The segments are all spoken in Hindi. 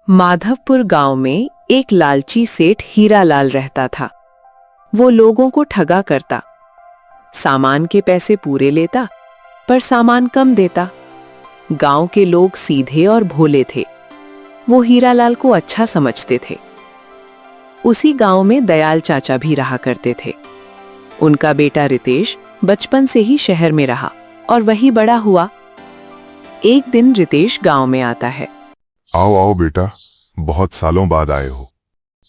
माधवपुर गांव में एक लालची सेठ हीरालाल रहता था। वो लोगों को ठगा करता, सामान के पैसे पूरे लेता पर सामान कम देता। गांव के लोग सीधे और भोले थे, वो हीरालाल को अच्छा समझते थे। उसी गांव में दयाल चाचा भी रहा करते थे। उनका बेटा रितेश बचपन से ही शहर में रहा और वही बड़ा हुआ। एक दिन रितेश गांव में आता है। आओ आओ बेटा, बहुत सालों बाद आए हो।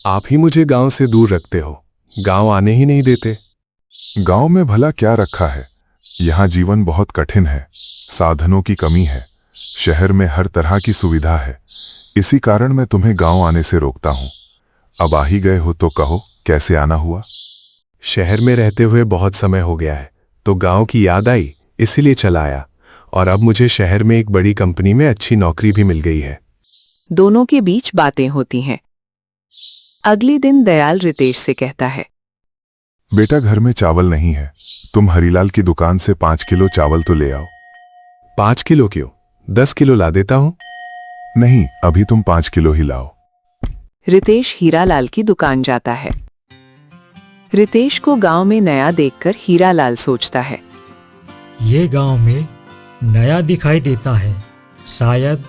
आप ही मुझे गांव से दूर रखते हो, गांव आने ही नहीं देते। गांव में भला क्या रखा है, यहाँ जीवन बहुत कठिन है, साधनों की कमी है। शहर में हर तरह की सुविधा है, इसी कारण मैं तुम्हें गांव आने से रोकता हूँ। अब आ ही गए हो तो कहो, कैसे आना हुआ? शहर में रहते हुए बहुत समय हो गया है, तो गांव की याद आई, इसीलिए चला आया। और अब मुझे शहर में एक बड़ी कंपनी में अच्छी नौकरी भी मिल गई है। दोनों के बीच बातें होती हैं। अगले दिन दयाल रितेश से कहता है, बेटा घर में चावल नहीं है, तुम हरीलाल की दुकान से 5 किलो चावल तो ले आओ। 5 किलो क्यों, 10 किलो ला देता हूं। नहीं, अभी तुम 5 किलो ही लाओ। रितेश हीरालाल की दुकान जाता है। रितेश को गांव में नया देखकर हीरालाल सोचता है, ये गांव में नया दिखाई देता है, शायद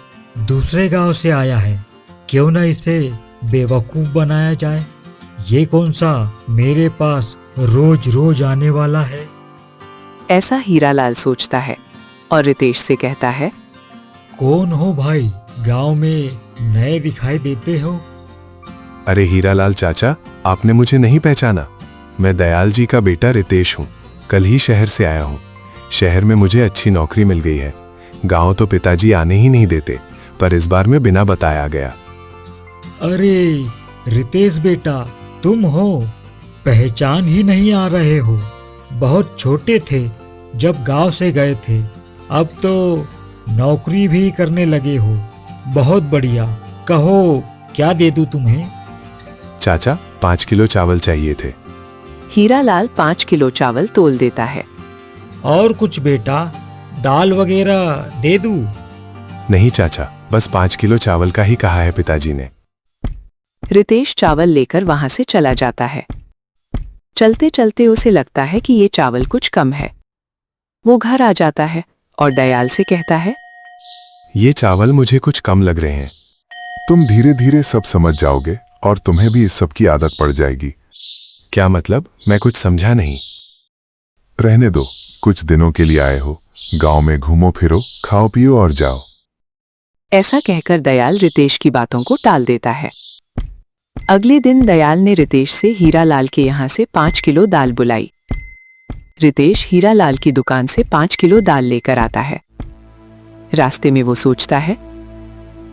दूसरे गांव से आया है। क्यों न इसे बेवकूफ बनाया जाए। ये कौन सा मेरे पास रोज रोज आने वाला है। ऐसा हीरालाल सोचता है और रितेश से कहता है, कौन हो भाई, गांव में नए दिखाई देते हो। अरे हीरालाल चाचा, आपने मुझे नहीं पहचाना। मैं दयाल जी का बेटा रितेश हूँ, कल ही शहर से आया हूँ। शहर में मुझे अच्छी नौकरी मिल गई है। गांव तो पिताजी आने ही नहीं देते, पर इस बार मैं बिना बताया गया। अरे रितेश बेटा, तुम हो, पहचान ही नहीं आ रहे हो। बहुत छोटे थे जब गांव से गए थे, अब तो नौकरी भी करने लगे हो। बहुत बढ़िया, कहो क्या दे दूं तुम्हें। चाचा 5 किलो चावल चाहिए थे। हीरालाल 5 किलो चावल तोल देता है। और कुछ बेटा, दाल वगैरह दे दूं। नहीं चाचा, बस 5 किलो चावल का ही कहा है पिताजी ने। रितेश चावल लेकर वहां से चला जाता है। चलते चलते उसे लगता है कि ये चावल कुछ कम है। वो घर आ जाता है और दयाल से कहता है, ये चावल मुझे कुछ कम लग रहे हैं। तुम धीरे धीरे सब समझ जाओगे और तुम्हें भी इस सब की आदत पड़ जाएगी। क्या मतलब, मैं कुछ समझा नहीं। रहने दो, कुछ दिनों के लिए आए हो, गांव में घूमो फिरो, खाओ पियो और जाओ। ऐसा कहकर दयाल रितेश की बातों को टाल देता है। अगले दिन दयाल ने रितेश से हीरालाल के यहाँ से 5 किलो दाल बुलाई। रितेश हीरालाल की दुकान से 5 किलो दाल लेकर आता है। रास्ते में वो सोचता है,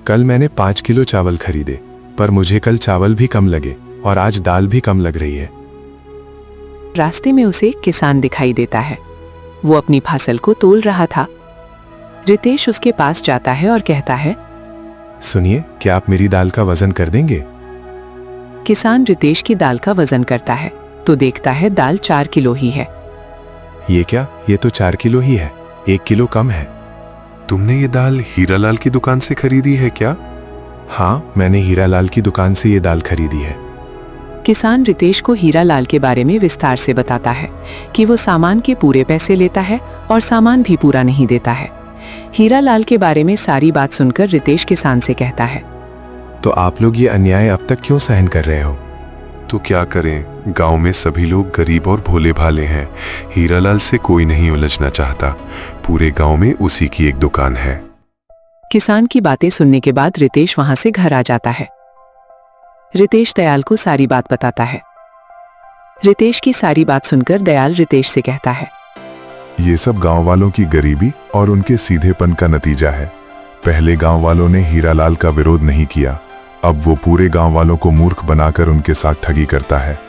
कल मैंने 5 किलो चावल खरीदे, पर मुझे कल चावल भी कम लगे और आज दाल भी कम लग रही है। रास्ते में उसे एक किसान दिखाई देता है। वो अपनी फसल को तोल रहा था। रितेश उसके पास जाता है और कहता है, सुनिए, क्या आप मेरी दाल का वजन कर देंगे। किसान रितेश की दाल का वजन करता है तो देखता है दाल 4 किलो ही है। ये क्या, ये तो 4 किलो ही है, 1 किलो कम है। तुमने ये दाल हीरालाल की दुकान से खरीदी है क्या? हाँ, मैंने हीरालाल की दुकान से ये दाल खरीदी है। किसान रितेश को हीरालाल के बारे में विस्तार से बताता है कि वो सामान के पूरे पैसे लेता है और सामान भी पूरा नहीं देता है। हीरालाल के बारे में सारी बात सुनकर रितेश किसान से कहता है, तो आप लोग ये अन्याय अब तक क्यों सहन कर रहे हो। तो क्या करें, गांव में सभी लोग गरीब और भोले भाले हैं। हीरालाल से कोई नहीं उलझना चाहता। पूरे गांव में उसी की एक दुकान है। किसान की बातें सुनने के बाद रितेश वहां से घर आ जाता है। रितेश दयाल को सारी बात बताता है। रितेश की सारी बात सुनकर दयाल रितेश से कहता है, ये सब गांव वालों की गरीबी और उनके सीधेपन का नतीजा है। पहले गांव वालों ने हीरालाल का विरोध नहीं किया, अब वो पूरे गांव वालों को मूर्ख बनाकर उनके साथ ठगी करता है।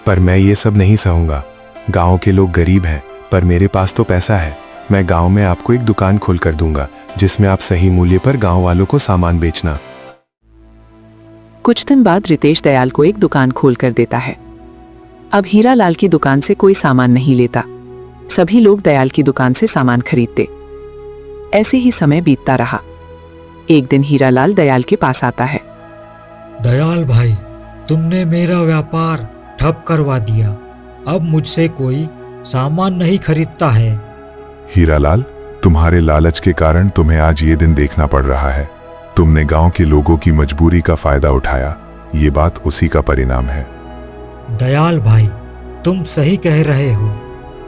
पर मैं ये सब नहीं सहूंगा। गांव के लोग गरीब हैं, पर मेरे पास तो पैसा है। मैं गांव में आपको एक दुकान खोल कर दूंगा, जिसमें आप सही मूल्य पर गांव वालों को सामान बेचना। कुछ दिन बाद रितेश दयाल को एक दुकान खोल कर देता है। अब हीरालाल की दुकान से कोई सामान नहीं लेता। सभी लोग दयाल की दुकान से सामान खरीदते। ऐसे ही समय बीतता रहा। एक दिन हीरालाल दयाल के पास आता है। दयाल भाई, तुमने मेरा व्यापार ठप करवा दिया। अब मुझसे कोई सामान नहीं खरीदता है। हीरालाल, तुम्हारे लालच के कारण तुम्हें आज ये दिन देखना पड़ रहा है। तुमने गांव के लोगों की मजबूरी का फायदा उठाया। ये बात उसी का परिणाम है। दयाल भाई, तुम सही कह रहे हो।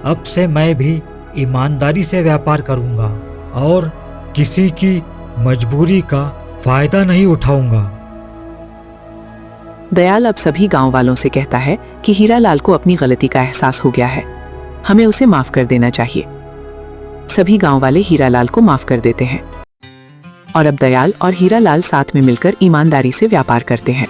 अब से मैं भी ईमानदारी से व्यापार करूंगा और किसी की मजबूरी का फायदा नहीं उठाऊंगा। दयाल अब सभी गांव वालों से कहता है कि हीरालाल को अपनी गलती का एहसास हो गया है, हमें उसे माफ कर देना चाहिए। सभी गांव वाले हीरालाल को माफ कर देते हैं और अब दयाल और हीरालाल साथ में मिलकर ईमानदारी से व्यापार करते हैं।